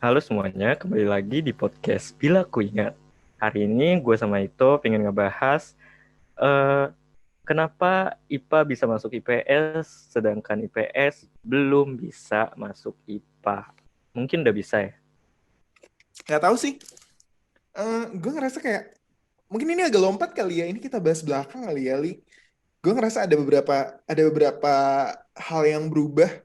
Halo semuanya, kembali lagi di podcast Bila Ku Ingat. Hari ini gue sama Ito pengen ngebahas eh, kenapa IPA bisa masuk IPS, sedangkan IPS belum bisa masuk IPA. Mungkin udah bisa ya? Nggak tahu sih. Gue ngerasa kayak mungkin ini agak lompat kali ya. Ini kita bahas belakang kali ya, Li. Gue ngerasa ada beberapa hal yang berubah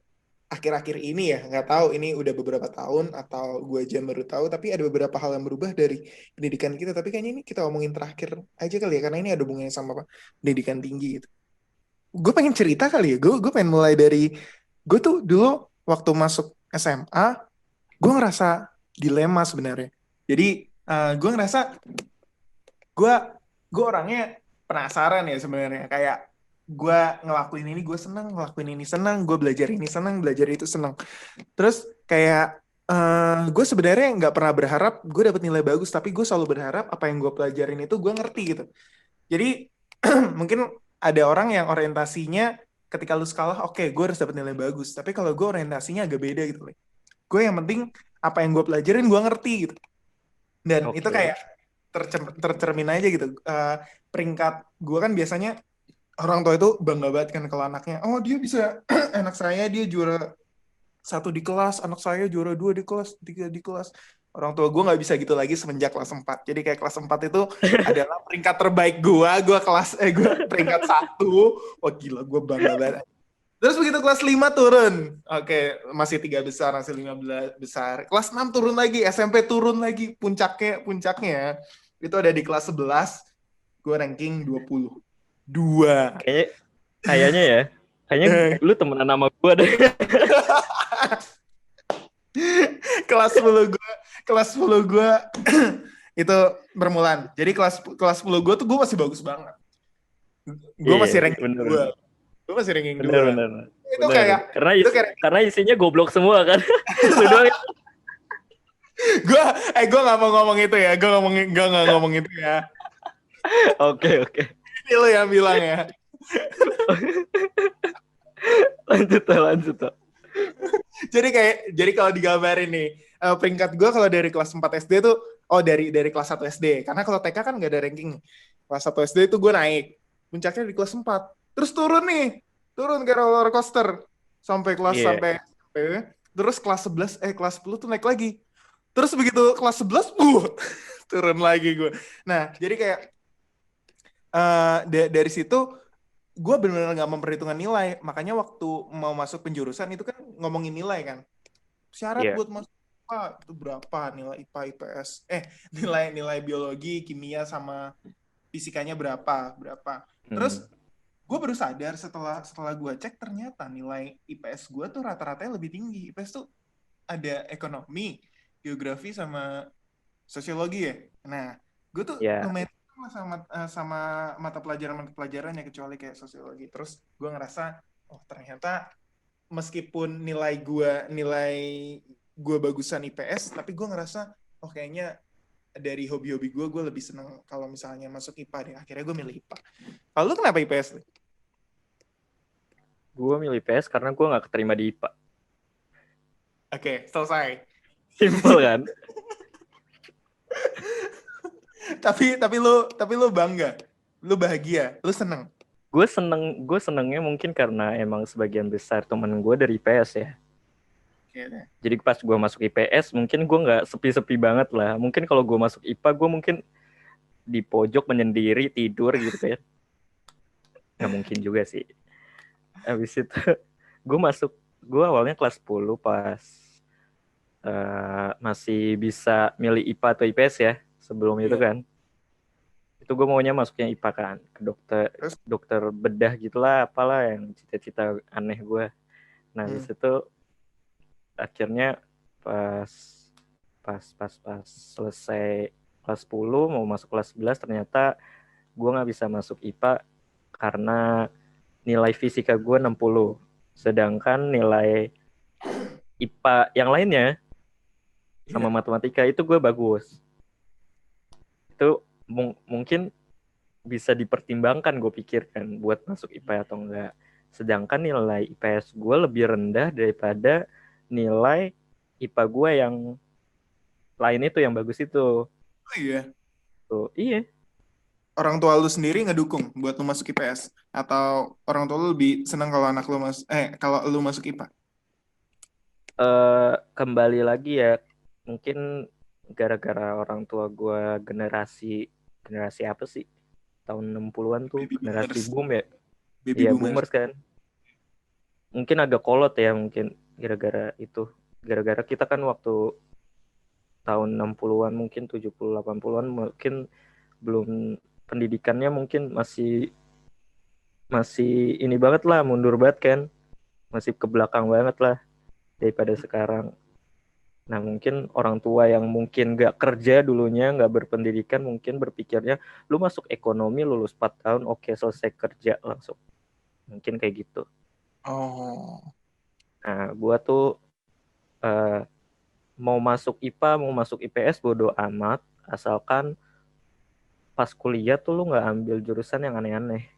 akhir-akhir ini ya. Nggak tahu ini udah beberapa tahun atau gue aja baru tahu. Tapi ada beberapa hal yang berubah dari pendidikan kita. Tapi kayaknya ini kita omongin terakhir aja kali ya, karena ini ada hubungannya sama apa, pendidikan tinggi gitu. Gue pengen cerita kali ya. Gue pengen mulai dari gue tuh dulu waktu masuk SMA, gue ngerasa dilema sebenarnya. Jadi gue ngerasa gue gue orangnya penasaran ya sebenarnya, kayak gue ngelakuin ini gue seneng, ngelakuin ini seneng, gue belajar ini seneng, belajar itu seneng. Terus kayak gue sebenarnya nggak pernah berharap gue dapet nilai bagus, tapi gue selalu berharap apa yang gue pelajarin itu gue ngerti gitu. Jadi mungkin ada orang yang orientasinya ketika lu sekolah, oke, gue harus dapet nilai bagus, tapi kalau gue orientasinya agak beda gitu. Gue yang penting apa yang gue pelajarin gue ngerti gitu. Dan itu Oke. kayak tercermin aja gitu. Peringkat gue kan biasanya orang tua itu bangga banget kan kalau anaknya, oh dia bisa anak saya dia juara satu di kelas, anak saya juara dua di kelas, tiga di kelas. Orang tua gue nggak bisa gitu lagi semenjak kelas 4. Jadi kayak kelas 4 itu adalah peringkat terbaik gue peringkat satu. Wah gila, gue bangga banget. Terus begitu kelas 5 turun. Oke, masih tiga besar, masih 15 besar. Kelas 6 turun lagi, SMP turun lagi. Puncaknya itu ada di kelas 11. Gue ranking 22. Kayaknya, kayaknya ya, kayaknya lu temenan sama gue deh. kelas 10 gue, kelas 10 gue itu bermulan. Jadi kelas kelas 10 gue tuh gue masih bagus banget. Gue Iya, masih ranking bener, 2. Gue masih ranking bener, 2. bener, Itu bener. kayak itu kayak Karena isinya goblok semua kan. Lu doang. gue gue nggak mau ngomong itu ya. Gue nggak ngomong itu ya. Oke, oke. Ini lo yang bilang ya. Lanjut, lanjut. Jadi kalau digambarin nih, peringkat gue kalau dari kelas 4 SD tuh, oh dari kelas 1 SD. Karena kalau TK kan nggak ada ranking. Kelas 1 SD itu gue naik. Puncaknya di kelas 4. Terus turun nih. Turun ke roller coaster. Iya. Sampai terus kelas 10 tuh naik lagi. Terus begitu kelas 11, turun lagi gue. Nah, jadi kayak dari situ gue benar-benar nggak memperhitungkan nilai. Makanya waktu mau masuk penjurusan itu kan ngomongin nilai kan. Syarat Iya. buat masuk IPA itu berapa, nilai IPA IPS, nilai nilai biologi kimia sama fisikanya berapa. Terus Hmm. gue baru sadar setelah setelah gue cek, ternyata nilai IPS gue tuh rata-ratanya lebih tinggi. IPS tuh ada ekonomi, geografi sama sosiologi ya. Nah, gue tuh Ya. lumayan sama mata pelajarannya, kecuali kayak sosiologi. Terus gue ngerasa, oh ternyata meskipun nilai gue bagusan IPS, tapi gue ngerasa oh kayaknya dari hobi-hobi gue lebih seneng kalau misalnya masuk IPA deh. Akhirnya gue milih IPA. Kalau lu kenapa IPS nih? Gue milih PS karena gue nggak keterima di IPA. Oke, selesai. Simple kan? tapi lu bangga, lu bahagia, lu seneng. Gue senengnya mungkin karena emang sebagian besar temen gue dari IPS ya. Oke. Jadi pas gue masuk IPS mungkin gue nggak sepi-sepi banget lah. Mungkin kalau gue masuk IPA gue mungkin di pojok menyendiri tidur gitu kan. Nggak mungkin juga sih. Habis itu gue awalnya kelas 10 pas masih bisa milih IPA atau IPS ya. Sebelum itu Iya. kan. Itu gue maunya masuknya IPA kan. Ke dokter Terus dokter bedah gitulah apalah yang cita-cita aneh gue. Nah, habis hmm, itu akhirnya pas pas selesai kelas 10 mau masuk kelas 11 ternyata gue nggak bisa masuk IPA karena nilai fisika gue 60, sedangkan nilai IPA yang lainnya sama iya. matematika itu gue bagus. Itu mungkin bisa dipertimbangkan, gue pikirkan buat masuk IPA atau enggak, sedangkan nilai IPS gue lebih rendah daripada nilai IPA gue yang lain itu yang bagus itu. Oh iya. Tuh, iya. Orang tua lu sendiri ngedukung buat lu masuk IPS atau orang tua lu lebih senang kalau anak lu kalau lu masuk IPA? Kembali lagi ya, mungkin gara-gara orang tua gue generasi generasi apa sih? Tahun 60-an tuh Baby generasi boomers, boom ya. baby Iya, boomers. boomers kan. Mungkin agak kolot ya mungkin gara-gara itu. Gara-gara kita kan waktu tahun 60-an mungkin 70 80-an mungkin belum pendidikannya mungkin masih masih ini banget lah, mundur banget kan. Masih ke belakang banget lah daripada sekarang. Nah, mungkin orang tua yang mungkin gak kerja dulunya, gak berpendidikan, mungkin berpikirnya, lu masuk ekonomi, lulus 4 tahun, oke selesai kerja langsung. Mungkin kayak gitu. Oh. Nah, gua tuh uh, mau masuk IPA, mau masuk IPS, bodo amat. Asalkan pas kuliah tuh lu gak ambil jurusan yang aneh-aneh.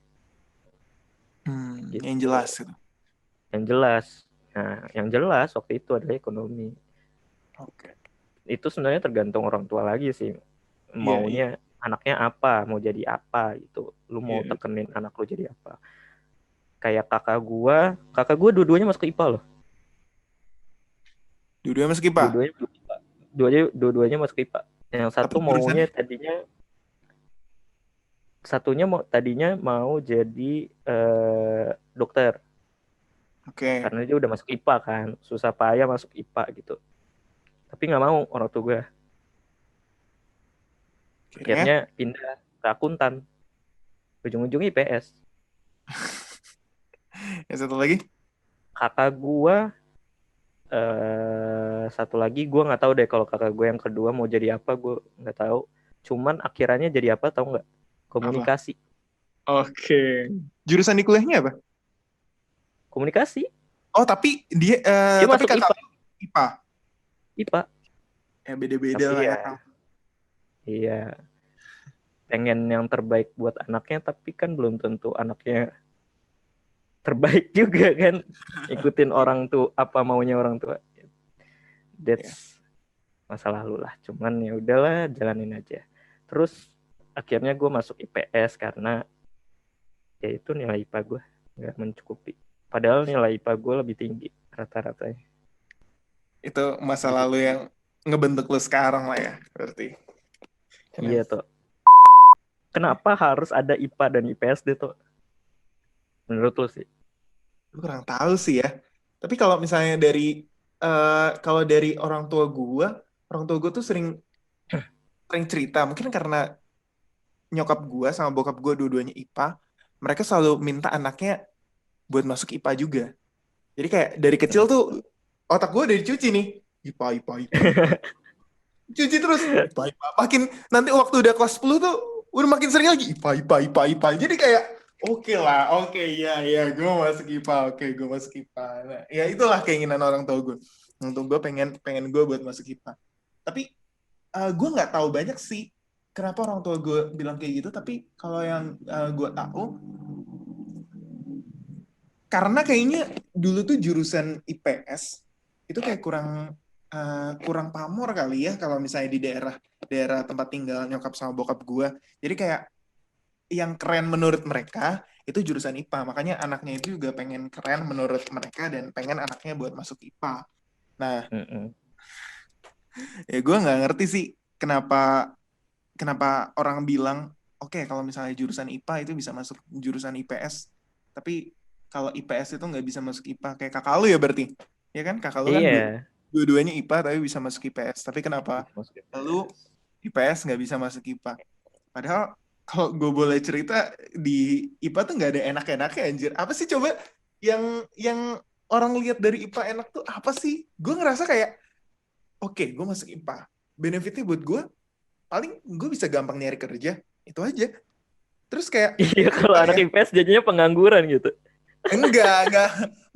Yang Gitu. jelas gitu. Yang jelas. Nah, yang jelas waktu itu adalah ekonomi. Oke. Itu sebenarnya tergantung orang tua lagi sih. Iya, iya, Maunya anaknya apa, mau jadi apa gitu. Lu mau iya. tekenin anak lu jadi apa. Kayak kakak gua dua-duanya masuk IPA loh. Dua-duanya masuk IPA. Dua-duanya masuk IPA. Dua-duanya masuk IPA. Yang Tapi satu maunya jurusannya? tadinya satunya mau jadi dokter Oke. karena dia udah masuk IPA kan, susah payah masuk IPA gitu. Tapi nggak mau orang tua gue. Akhirnya, Akhirnya pindah ke akuntan, ujung-ujungnya IPS. yang satu lagi? Kakak gue satu lagi gue nggak tahu deh kalau kakak gue yang kedua mau jadi apa, gue nggak tahu. Cuman akhirannya jadi apa tahu nggak? Apa? Komunikasi. Oke. Jurusan di kuliahnya apa? Komunikasi. Oh, tapi Dia tapi masuk kakak IPA. IPA. IPA. Ya beda-beda Tapi lah ya. ya, iya, pengen yang terbaik buat anaknya, tapi kan belum tentu anaknya terbaik juga kan. Ikutin orang tuh apa maunya orang tua. Ya. That's masa lalu lah. Cuman ya udahlah, jalanin aja. Terus akhirnya gue masuk IPS karena ya itu nilai IPA gue nggak mencukupi. Padahal nilai IPA gue lebih tinggi rata-ratanya. Itu masa Gitu. lalu yang ngebentuk lu sekarang lah ya, berarti. Iya tuh. Kenapa harus ada IPA dan IPS deh tuh? Menurut lo sih? Gue kurang tahu sih ya. Tapi kalau misalnya kalau dari orang tua gue tuh sering sering cerita, mungkin karena nyokap gue sama bokap gue dua-duanya IPA, mereka selalu minta anaknya buat masuk IPA juga. Jadi kayak dari kecil tuh otak gue udah dicuci nih, IPA, IPA, IPA, IPA. Cuci terus, IPA, IPA. Makin nanti waktu udah kelas 10 tuh udah makin sering lagi IPA, IPA, IPA, IPA. Jadi kayak oke lah, oke ya, ya, gue mau masuk IPA, oke, gue masuk IPA. Nah, ya itulah keinginan orang tua gue. Untuk gue pengen pengen gue buat masuk IPA. Tapi gue nggak tahu banyak sih kenapa orang tua gue bilang kayak gitu. Tapi kalau yang gue tahu, karena kayaknya dulu tuh jurusan IPS itu kayak kurang pamor kali ya kalau misalnya di daerah daerah tempat tinggal nyokap sama bokap gue. Jadi kayak yang keren menurut mereka itu jurusan IPA. Makanya anaknya itu juga pengen keren menurut mereka dan pengen anaknya buat masuk IPA. Nah, Mm-mm. ya gue nggak ngerti sih kenapa kenapa orang bilang oke, kalau misalnya jurusan IPA itu bisa masuk jurusan IPS, tapi kalau IPS itu nggak bisa masuk IPA. Kayak kakak lu ya berarti, ya kan kakak lu kan Iya. dua-duanya IPA tapi bisa masuk IPS. Tapi kenapa Bisa masuk lu IPS. IPS nggak bisa masuk IPA? Padahal kalau gue boleh cerita, di IPA tuh nggak ada enak-enaknya anjir. Apa sih coba yang orang lihat dari IPA enak tuh apa sih? Gue ngerasa kayak oke, gue masuk IPA. Benefitnya buat gue paling gue bisa gampang nyari kerja, itu aja. Terus kayak Iya, kalau apa anak ya? IPS jadinya pengangguran gitu. Enggak,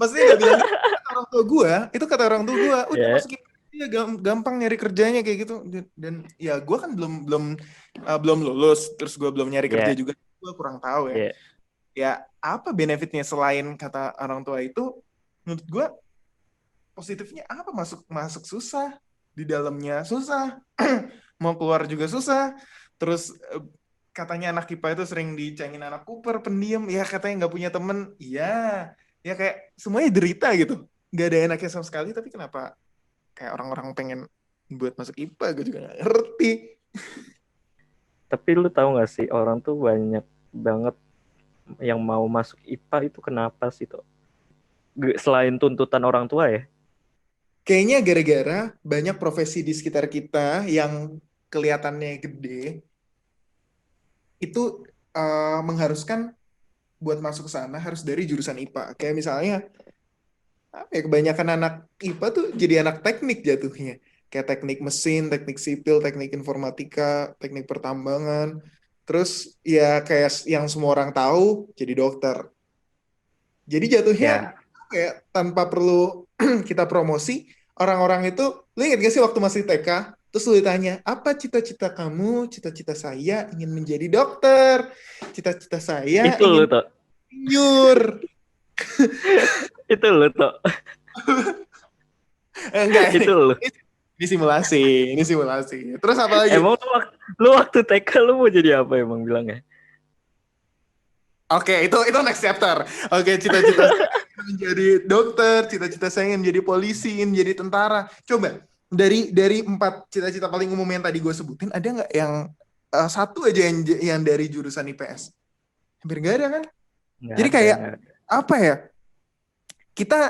maksudnya nggak bilang gitu. Kata orang tua gue, itu kata orang tua gue, udah Ya, masuk IPA aja, gampang nyari kerjanya kayak gitu. Dan ya gue kan belum belum belum lulus, terus gue belum nyari kerja ya, juga, gue kurang tahu ya. ya. Ya apa benefitnya selain kata orang tua itu? Menurut gue positifnya apa, masuk masuk susah. di dalamnya susah, mau keluar juga susah. Terus katanya anak IPA itu sering dicengin anak Cooper, pendiam, ya katanya nggak punya temen, iya, ya kayak semuanya derita gitu, nggak ada enaknya sama sekali. Tapi kenapa kayak orang-orang pengen buat masuk IPA, gue juga nggak ngerti. Tapi lu tahu nggak sih orang tuh banyak banget yang mau masuk IPA itu kenapa sih tuh? Selain tuntutan orang tua ya? Kayaknya gara-gara banyak profesi di sekitar kita yang kelihatannya gede, itu mengharuskan buat masuk ke sana harus dari jurusan IPA. Kayak misalnya, apa ya, kebanyakan anak IPA tuh jadi anak teknik jatuhnya. Kayak teknik mesin, teknik sipil, teknik informatika, teknik pertambangan. Terus ya kayak yang semua orang tahu, jadi dokter. Jadi jatuhnya Ya, kayak tanpa perlu kita promosi, orang-orang itu, lu inget gak sih waktu masih TK, terus lu ditanya, apa cita-cita kamu? Cita-cita saya ingin menjadi dokter. Cita-cita saya itu lu ingin tuh. insinyur. Itu lu tuh. Enggak, Itu lu. ini simulasi, ini simulasi. Terus apa lagi? Emang lu waktu TK lu mau jadi apa emang bilangnya? Oke, itu next chapter. Oke, cita-cita saya ingin menjadi dokter, cita-cita saya ingin menjadi polisi, ingin menjadi tentara. Coba dari 4 cita-cita paling umum yang tadi gue sebutin, ada nggak yang satu aja yang dari jurusan IPS? Hampir nggak ada kan? Nggak Jadi ada, kayak nggak ada. apa ya? Kita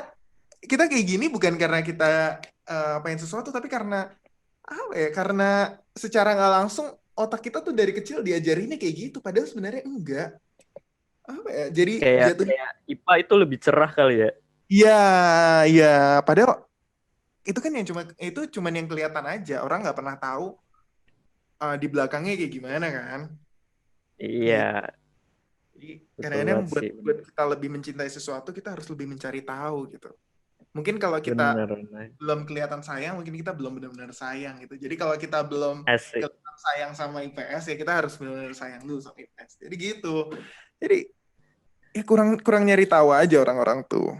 kita kayak gini bukan karena kita pengen sesuatu, tapi karena apa ya? Karena secara nggak langsung otak kita tuh dari kecil diajarinnya kayak gitu. Padahal sebenarnya enggak. Apa ya? Jadi Kayak jatuh. kayak IPA itu lebih cerah kali ya. Iya, iya. Padahal itu kan yang cuman yang kelihatan aja. Orang nggak pernah tahu di belakangnya kayak gimana kan. Gitu. Iya, Jadi betul kadang-kadang banget buat sih. buat kita lebih mencintai sesuatu, kita harus lebih mencari tahu gitu. Mungkin kalau kita Bener, bener. belum kelihatan sayang, mungkin kita belum benar-benar sayang gitu. Jadi kalau kita belum Asik. kelihatan sayang sama IPS, ya kita harus benar-benar sayang dulu sama IPS. Jadi gitu. Jadi ya kurang kurang nyari tahu aja orang-orang tuh.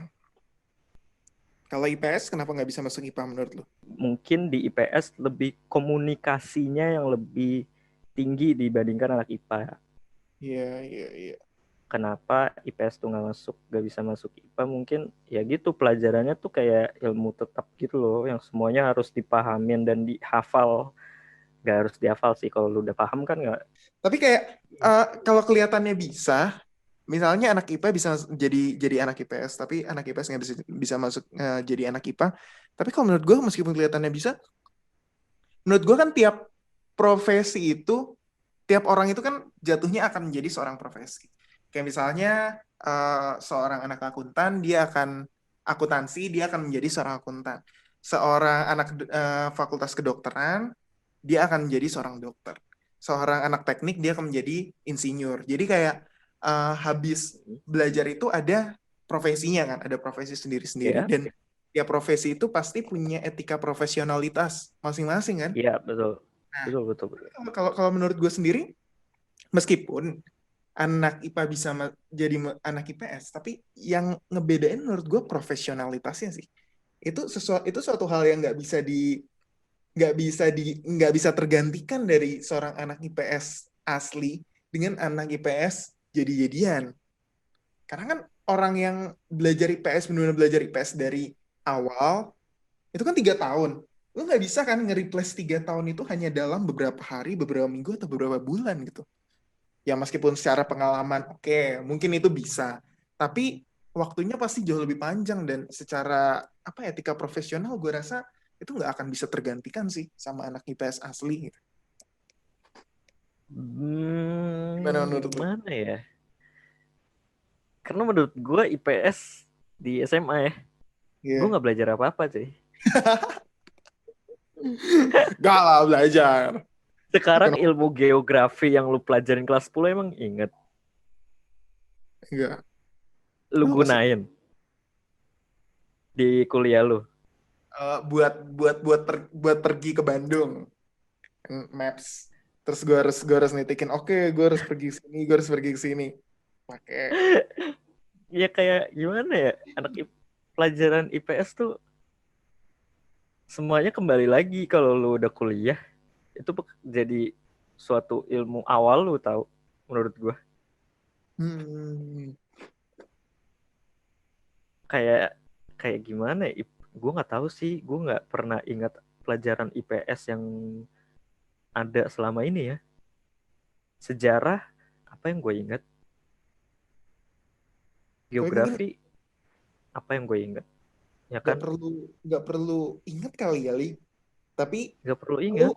Kalau IPS kenapa nggak bisa masuk IPA menurut lu? Mungkin di IPS lebih komunikasinya yang lebih tinggi dibandingkan anak IPA. Iya, iya, iya. Kenapa IPS tuh nggak bisa masuk IPA? Mungkin ya gitu, pelajarannya tuh kayak ilmu tetap gitu loh, yang semuanya harus dipahamin dan dihafal. Nggak harus dihafal sih, kalau lu udah paham kan nggak. Tapi kayak kalau kelihatannya bisa, misalnya anak IPA bisa jadi anak IPS, tapi anak IPS nggak bisa bisa masuk jadi anak IPA. Tapi kalau menurut gue, meskipun kelihatannya bisa, menurut gue kan tiap profesi itu, tiap orang itu kan jatuhnya akan menjadi seorang profesi. Kayak misalnya seorang anak akuntan, dia akan akuntansi, dia akan menjadi seorang akuntan. Seorang anak fakultas kedokteran, dia akan menjadi seorang dokter. Seorang anak teknik, dia akan menjadi insinyur. Jadi kayak habis belajar itu ada profesinya kan, ada profesi sendiri-sendiri. Ya, Dan tiap profesi itu pasti punya etika profesionalitas masing-masing kan. iya betul, Nah, betul, betul, betul. kalau kalau menurut gue sendiri, meskipun anak IPA bisa jadi anak IPS, tapi yang ngebedain menurut gue profesionalitasnya sih. Itu suatu hal yang nggak bisa tergantikan dari seorang anak IPS asli dengan anak IPS jadi-jadian. Karena kan orang yang belajar IPS, benar-benar belajar IPS dari awal, itu kan 3 tahun. Lu nggak bisa kan nge-replace 3 tahun itu hanya dalam beberapa hari, beberapa minggu, atau beberapa bulan gitu. Ya meskipun secara pengalaman, oke, mungkin itu bisa. Tapi waktunya pasti jauh lebih panjang, dan secara apa etika profesional gue rasa itu nggak akan bisa tergantikan sih sama anak IPS asli gitu. Gimana menurut lu? Gimana ya? Karena menurut gue IPS di SMA ya, gue Iya. nggak belajar apa-apa sih. Gak lah belajar. Sekarang Kenapa? ilmu geografi yang lu pelajarin kelas 10 emang inget, Enggak. lu Kenapa sih? gunain di kuliah lu. Buat pergi ke Bandung, Maps. Terus gue harus nitikin, oke, gue harus pergi ke sini, gue harus pergi ke sini. Pakai. Ya kayak gimana ya, pelajaran IPS tuh semuanya kembali lagi kalau lu udah kuliah itu jadi suatu ilmu awal lu tahu menurut gua. Hmm. Kayak kayak gimana ya? Gue nggak tahu sih, gue nggak pernah ingat pelajaran IPS yang ada selama ini ya. Sejarah apa yang gue ingat, Tapi mungkin geografi apa yang gue ingat, ya nggak kan? perlu nggak perlu ingat kali ya, Li. Tapi Nggak perlu lu ingat.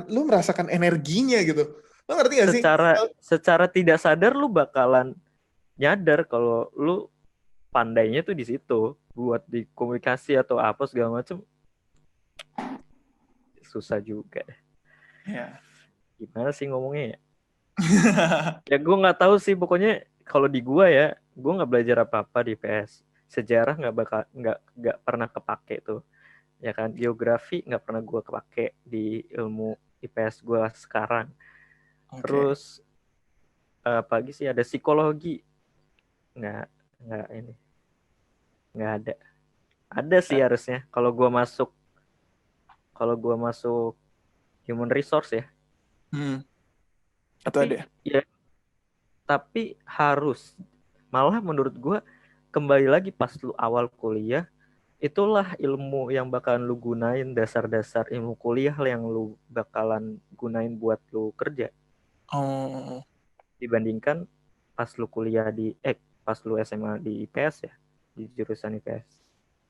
lu merasakan energinya gitu. Lo ngerti gak sih? Secara secara tidak sadar lu bakalan nyadar kalau lu pandainya tuh di situ, buat di komunikasi atau apa segala macam. Susah juga. Ya. Gimana sih ngomongnya ya? Ya gue nggak tahu sih, pokoknya kalau di gue ya, gue nggak belajar apa-apa di PS. Sejarah nggak pernah kepake tuh, ya kan? Geografi nggak pernah gue kepake di ilmu IPS gue sekarang. Oke. Terus apa lagi sih, ada psikologi, nggak nggak ini, nggak ada. Ada sih harusnya kalau gue masuk human resource ya. Hmm. Itu Tapi ada. ya, tapi harus, malah menurut gue kembali lagi pas lu awal kuliah, itulah ilmu yang bakalan lu gunain, dasar-dasar ilmu kuliah yang lu bakalan gunain buat lu kerja, Oh, dibandingkan pas lu kuliah pas lu SMA di IPS ya, di jurusan IPS.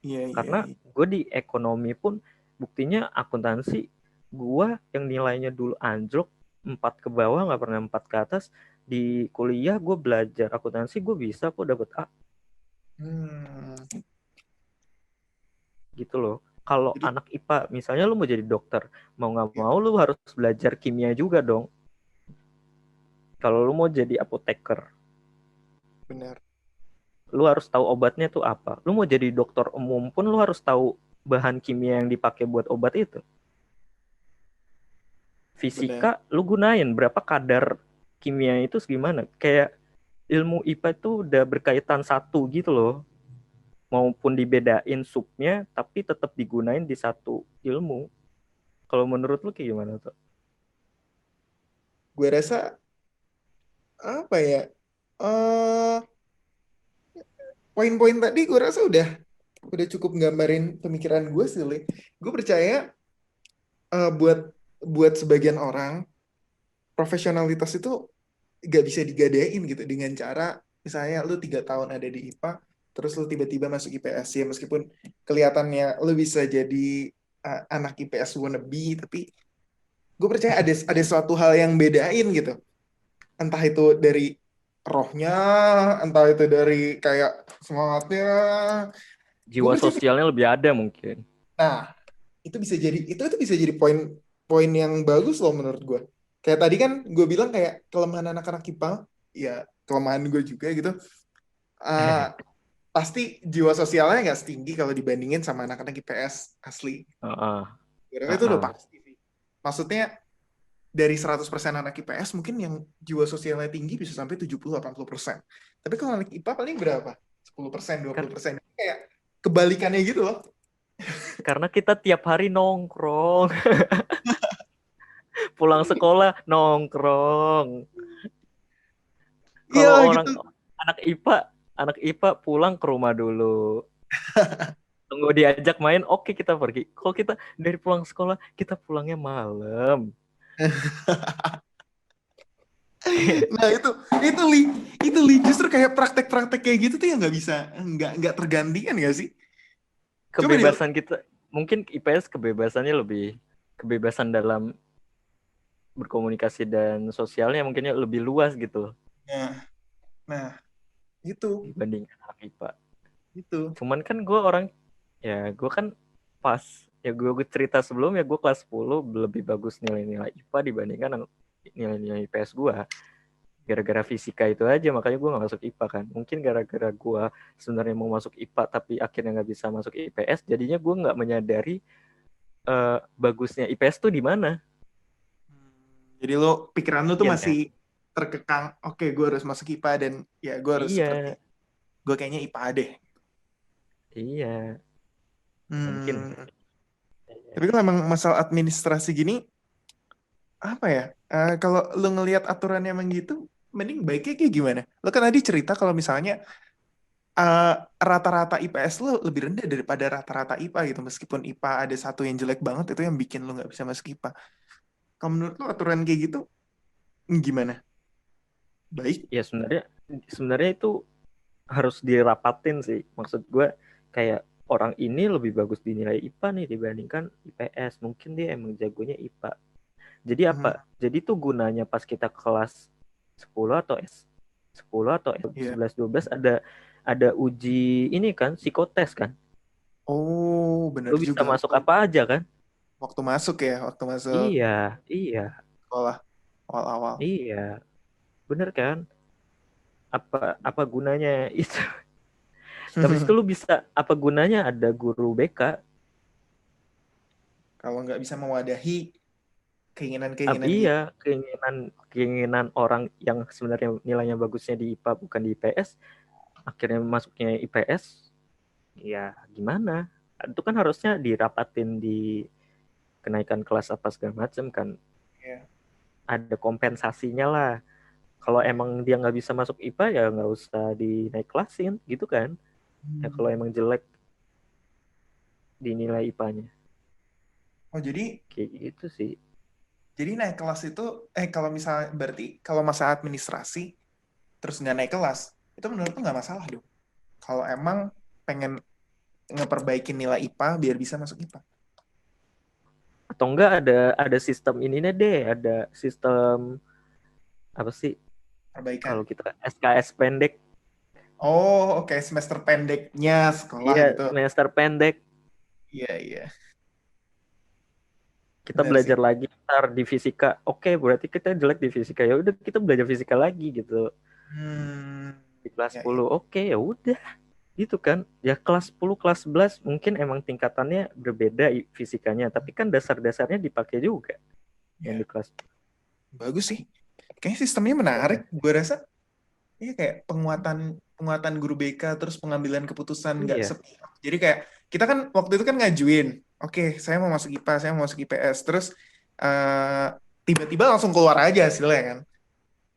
iya iya Karena iya. gue di ekonomi pun buktinya akuntansi, gue yang nilainya dulu anjlok 4 ke bawah, nggak pernah 4 ke atas, di kuliah gue belajar akuntansi gue bisa kok dapet A Hmm. gitu loh. Kalau Jadi anak IPA misalnya lu mau jadi dokter, mau nggak ya, mau lu harus belajar kimia juga dong. Kalau lu mau jadi apoteker, benar. lu harus tahu obatnya tuh apa. Lu mau jadi dokter umum pun lu harus tahu bahan kimia yang dipakai buat obat itu. Benar. Fisika lu gunain berapa kadar kimia itu segimana. Kayak ilmu IPA itu udah berkaitan satu gitu loh. Maupun dibedain subnya tapi tetap digunain di satu ilmu. Kalau menurut lu kayak gimana tuh? Gue rasa apa ya? eh Poin-poin tadi gue rasa udah cukup nggambarin pemikiran gue sih, Li. Gue percaya buat buat sebagian orang profesionalitas itu gak bisa digadain gitu dengan cara misalnya lu 3 tahun ada di IPA terus lu tiba-tiba masuk IPS ya, meskipun kelihatannya lu bisa jadi anak IPS wannabe, tapi gue percaya ada suatu hal yang bedain gitu, entah itu dari rohnya, entah itu dari kayak semangatnya. Gue Jiwa percaya, sosialnya lebih ada mungkin. nah itu bisa jadi poin-poin yang bagus loh menurut gue. Kayak tadi kan gue bilang kayak kelemahan anak-anak IPA, ya kelemahan gue juga gitu. Uh, Pasti jiwa sosialnya nggak setinggi kalau dibandingin sama anak-anak IPS asli. Heeh. Gue rasa itu udah Heeh. pasti sih. Maksudnya dari 100% anak IPS mungkin yang jiwa sosialnya tinggi bisa sampai 70-80%. Tapi kalau anak IPA paling berapa? 10%, Kar- 20%. Kayak kebalikannya gitu loh. Karena kita tiap hari nongkrong, pulang sekolah nongkrong. Iya Kalau orang gitu. anak IPA, anak IPA pulang ke rumah dulu. Tunggu diajak main, oke kita pergi. Kalau kita dari pulang sekolah, kita pulangnya malam. Nah itu li justru kayak praktek-praktek kayak gitu tuh yang nggak tergantikan nggak sih? Coba deh. Kebebasan kita, mungkin IPS kebebasannya lebih, kebebasan dalam berkomunikasi dan sosialnya mungkinnya lebih luas gitu Nah, nah itu dibanding anak IPA. itu. Cuman kan gue orang, ya gue kan pas, ya gue cerita sebelum ya gue kelas 10 lebih bagus nilai-nilai IPA dibandingkan nilai-nilai IPS gue. Gara-gara fisika itu aja makanya gue gak masuk IPA kan. Mungkin gara-gara gue sebenarnya mau masuk IPA tapi akhirnya gak bisa masuk IPS, jadinya gue gak menyadari bagusnya IPS tuh di mana. Jadi lo pikiran lo tuh Iya masih kan? terkekang. Oke, gue harus masuk IPA dan ya gue harus seperti Iya, gue kayaknya IPA deh. iya. Mungkin. Hmm. Tapi kalau emang masalah administrasi gini, apa ya? Kalau lu ngelihat aturannya emang gitu, mending baiknya kayak gimana? Lu kan tadi cerita kalau misalnya eh, rata-rata IPS lu lebih rendah daripada rata-rata IPA gitu. Meskipun IPA ada satu yang jelek banget, itu yang bikin lu nggak bisa masuk IPA. Kalau menurut lu aturan kayak gitu gimana? Baik? Ya sebenarnya sebenarnya itu harus dirapatin sih. Maksud gue kayak orang ini lebih bagus dinilai IPA nih dibandingkan IPS. Mungkin dia emang jagonya IPA. Jadi apa? Hmm, Jadi tuh gunanya pas kita kelas 10 atau S10 atau iya. S11 12 ada uji ini kan, psikotes kan. Oh, bener Lu bisa juga. masuk apa aja kan? Waktu masuk ya, waktu masuk Iya, iya, sekolah awal-awal. iya. Bener kan? Apa gunanya itu? Habis itu lu bisa apa gunanya ada guru BK? Kalau nggak bisa mewadahi keinginan-keinginan Iya, gitu. keinginan keinginan orang yang sebenarnya nilainya bagusnya di IPA bukan di IPS, akhirnya masuknya IPS, ya gimana? Itu kan harusnya dirapatin di kenaikan kelas apa segala macam kan, Ya. ada kompensasinya lah. Kalau emang dia nggak bisa masuk IPA ya nggak usah dinaik kelasin gitu kan. Ya kalau Hmm. emang jelek dinilai IPA-nya. Oh, Kayak gitu sih. jadi naik kelas itu, kalau misalnya berarti kalau masa administrasi terus nggak naik kelas, itu menurutku nggak masalah dong. Kalau emang pengen ngeperbaikin nilai IPA biar bisa masuk IPA. Atau enggak ada sistem ininya deh, ada sistem apa sih Perbaikan. kalau kita SKS pendek. Oh, oke, semester pendeknya sekolah Iya, gitu. semester pendek Iya, iya. kita Benar sih. belajar lagi ntar di fisika. Oke, berarti kita jelek di fisika. Ya udah kita belajar fisika lagi gitu Hmm. di kelas Ya, ya. 10. Oke, ya udah gitu kan. Ya kelas 10, kelas 11 mungkin emang tingkatannya berbeda fisikanya, tapi kan dasar-dasarnya dipakai juga yang di Ya. kelas. Bagus sih. Kayaknya sistemnya menarik. Gue rasa iya kayak penguatan penguatan guru BK terus pengambilan keputusan nggak Iya. sepihak. Jadi kayak kita kan waktu itu kan ngajuin, oke, saya mau masuk IPA, saya mau masuk IPS, terus eh, tiba-tiba langsung keluar aja hasilnya kan.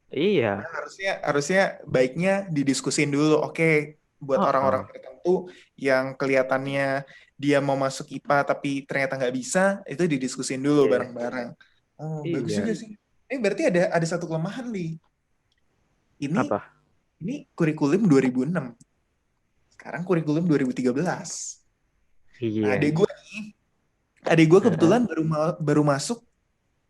Iya. Harusnya harusnya baiknya didiskusin dulu. Oke, buat orang-orang Heeh. tertentu yang kelihatannya dia mau masuk IPA tapi ternyata nggak bisa, itu didiskusin dulu Iya. bareng-bareng. Oh, bagus Iya. juga sih. Berarti ada satu kelemahan, Li. Ini Apa? ini kurikulum 2006. Sekarang kurikulum 2013. Nah, Iya. adik gue Heeh. kebetulan baru masuk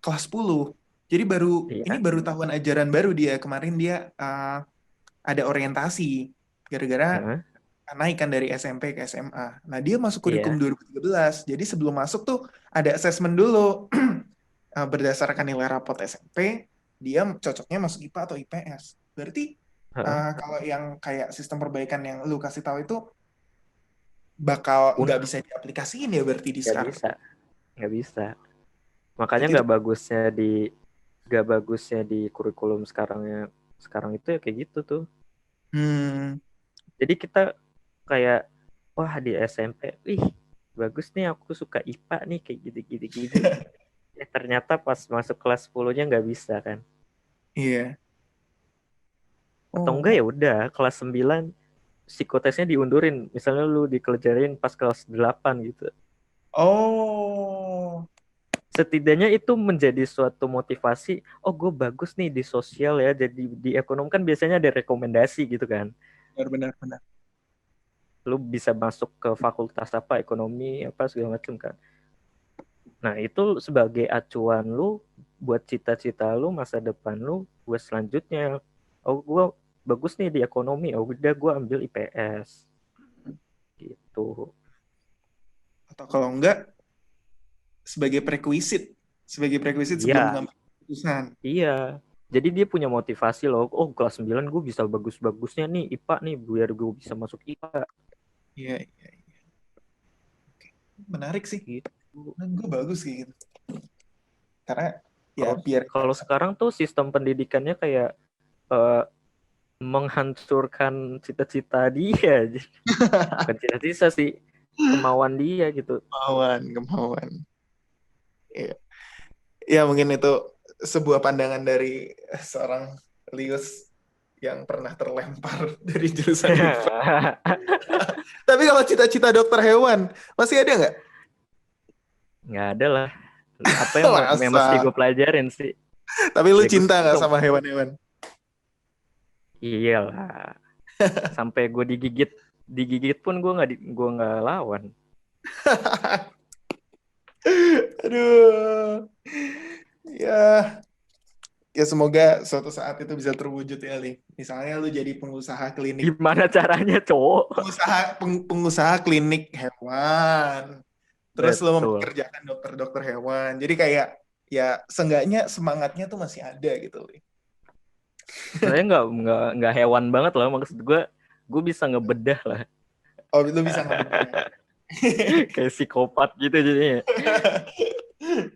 kelas 10. Jadi ini Iya. baru tahun ajaran baru dia. Kemarin dia ada orientasi gara-gara Heeh. naikkan dari SMP ke SMA. Nah, dia masuk kurikulum Iya. 2013. Jadi sebelum masuk tuh ada assessment dulu. Berdasarkan nilai rapot SMP, dia cocoknya masuk IPA atau IPS. Berarti Heeh. kalau yang kayak sistem perbaikan yang lu kasih tahu itu bakal nggak bisa diaplikasiin ya berarti di Nggak sekarang. bisa, nggak bisa. Makanya Berarti itu, nggak bagusnya di kurikulum sekarang itu ya kayak gitu tuh. hmm, Jadi kita kayak wah di SMP, ih bagus nih aku suka IPA nih kayak gini gini. Ya ternyata pas masuk kelas 10-nya nggak bisa kan. iya. Atau enggak Oh, ya udah kelas 9 psikotesnya diundurin. Misalnya lu dikelejarin pas kelas 8 gitu. oh, Setidaknya itu menjadi suatu motivasi. Oh, gue bagus nih di sosial ya. Jadi di ekonom kan biasanya ada rekomendasi gitu kan. benar-benar benar. Lu bisa masuk ke fakultas apa, ekonomi apa segala macam kan. Nah, itu sebagai acuan lu buat cita-cita lu, masa depan lu buat selanjutnya. Oh, gue bagus nih di ekonomi. Oh, udah gue ambil IPS gitu. Atau kalau enggak sebagai prekuisit sebelum Iya, mengambil keputusan. iya. Jadi dia punya motivasi loh. Oh, kelas 9 gue bisa bagus-bagusnya nih IPA nih biar gue bisa masuk IPA Iya, iya, iya. Menarik sih. gitu. Gue bagus kayak gitu. Karena ya Kalau biar kalau sekarang tuh sistem pendidikannya kayak eh, menghancurkan cita-cita dia. Bukan cita-cita sih. kemauan dia gitu. Kemauan. Iya. Ya mungkin itu sebuah pandangan dari seorang Lius yang pernah terlempar dari jurusan IPA. Tapi kalau cita-cita dokter hewan, masih ada nggak? Nggak ada lah. Apa yang mesti Masa? gue pelajarin sih? Tapi lu Ya gue cinta nggak suka. sama hewan-hewan? Iya lah. Sampai gue digigit pun gue nggak lawan. Aduh. Ya, ya semoga suatu saat itu bisa terwujud ya, Li. Misalnya lu jadi pengusaha klinik, Gimana caranya, cowok? pengusaha klinik hewan. Terus lu Betul. mempekerjakan dokter-dokter hewan. Jadi kayak ya seenggaknya semangatnya tuh masih ada gitu, Li. Sebenarnya nggak hewan banget lah, maksud gue bisa ngebedah lah. Oh, lu bisa ngebedah. Kayak psikopat gitu jadinya.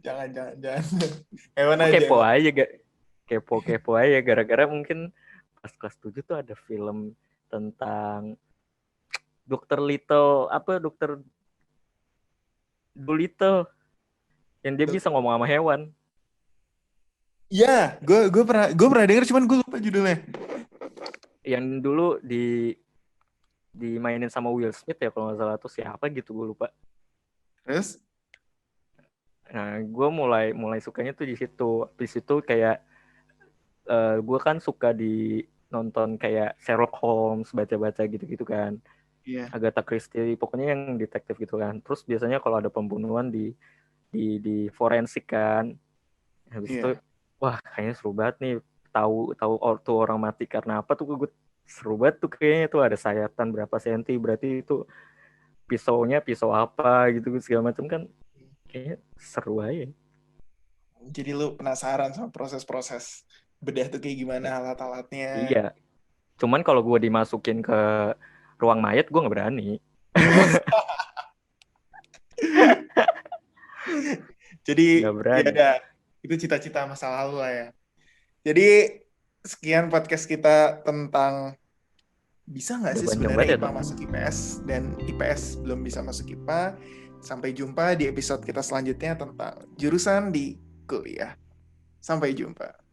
Jangan. Hewan Gue aja kepo emang. aja gak, kepo aja gara-gara mungkin pas kelas 7 tuh ada film tentang dokter Little, apa dokter Dolittle, yang dia bisa ngomong sama hewan. Ya, gue pernah denger, cuman gue lupa judulnya. Yang dulu dimainin sama Will Smith ya kalau nggak salah, tuh siapa gitu gue lupa. Terus? Nah, gue mulai sukanya tuh di situ. Di situ kayak gue kan suka di nonton kayak Sherlock Holmes, baca-baca gitu-gitu kan. Iya. Agatha Christie, pokoknya yang detektif gitu kan. Terus biasanya kalau ada pembunuhan di forensik kan. Habis itu, Iya. wah kayaknya seru banget nih. Tahu tuh orang mati karena apa tuh, gue seru banget tuh kayaknya, tuh ada sayatan berapa senti, berarti itu pisaunya pisau apa gitu segala macam kan, kayaknya seru aja. Jadi lu penasaran sama proses-proses bedah tuh kayak gimana alat-alatnya. Iya, cuman kalau gue dimasukin ke ruang mayat gue nggak berani. Jadi Nggak ya berani. udah, itu cita-cita masa lalu lah ya. Jadi sekian podcast kita tentang bisa nggak Udah sih panjang sebenarnya banget ya IPA tuh. masuk IPS dan IPS belum bisa masuk IPA. Sampai jumpa di episode kita selanjutnya tentang jurusan di kuliah. Sampai jumpa.